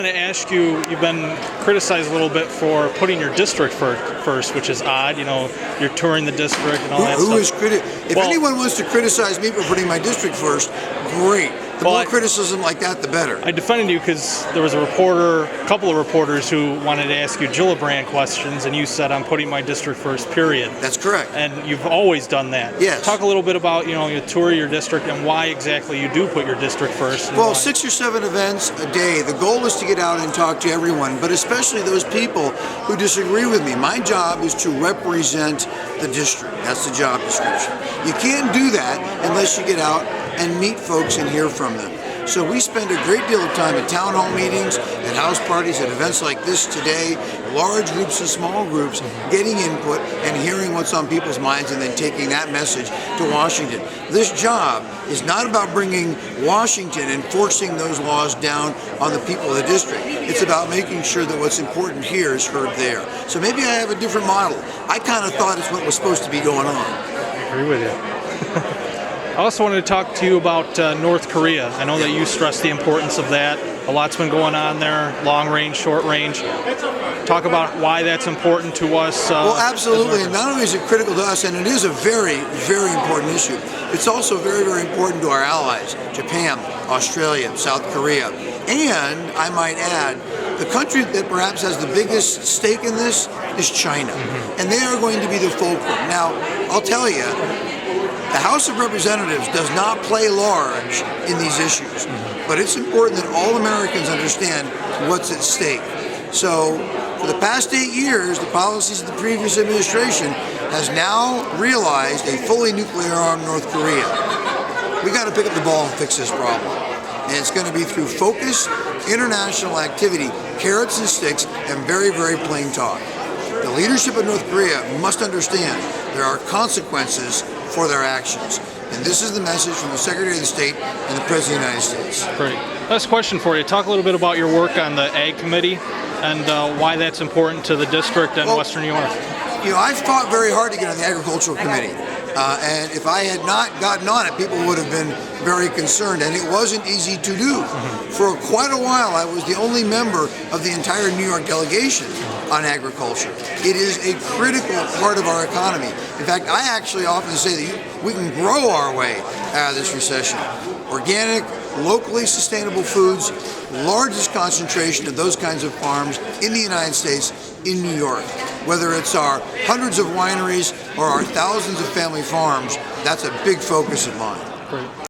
To ask you, you've been criticized a little bit for putting your district first, which is odd. You know, you're touring the district and all that stuff. If anyone wants to criticize me for putting my district first, great. The more criticism like that, the better. I defended you because there was a couple of reporters who wanted to ask you Gillibrand questions, and you said, I'm putting my district first, period. That's correct. And you've always done that. Yes. Talk a little bit about, you tour your district and why exactly you do put your district first. Well, 6 or 7 events a day. The goal is to get out and talk to everyone, but especially those people who disagree with me. My job is to represent the district. That's the job description. You can't do that unless you get out and meet folks and hear from them. So we spend a great deal of time at town hall meetings, at house parties, at events like this today, large groups and small groups, getting input and hearing what's on people's minds and then taking that message to Washington. This job is not about bringing Washington and forcing those laws down on the people of the district. It's about making sure that what's important here is heard there. So maybe I have a different model. I kind of thought it's what was supposed to be going on. I agree with you. I also wanted to talk to you about North Korea. I know that you stress the importance of that. A lot's been going on there, long range, short range. Talk about why that's important to us. Well, absolutely. And not only is it critical to us, and it is a very, very important issue, it's also very, very important to our allies, Japan, Australia, South Korea. And, I might add, the country that perhaps has the biggest stake in this is China. And they are going to be the fulcrum. Now, I'll tell you, the House of Representatives does not play large in these issues, but it's important that all Americans understand what's at stake. So, for the past 8 years, the policies of the previous administration has now realized a fully nuclear-armed North Korea. We got to pick up the ball and fix this problem. And it's going to be through focused international activity, carrots and sticks, and very, very plain talk. The leadership of North Korea must understand there are consequences for their actions. And this is the message from the Secretary of State and the President of the United States. Great. Last question for you. Talk a little bit about your work on the Ag Committee and why that's important to the district and Western New York. I've fought very hard to get on the Agricultural Committee. And if I had not gotten on it, people would have been very concerned, and it wasn't easy to do. For quite a while, I was the only member of the entire New York delegation on agriculture. It is a critical part of our economy. In fact, I actually often say that we can grow our way out of this recession. Organic, locally sustainable foods, largest concentration of those kinds of farms in the United States, in New York. Whether it's our hundreds of wineries or our thousands of family farms, that's a big focus of mine. Great.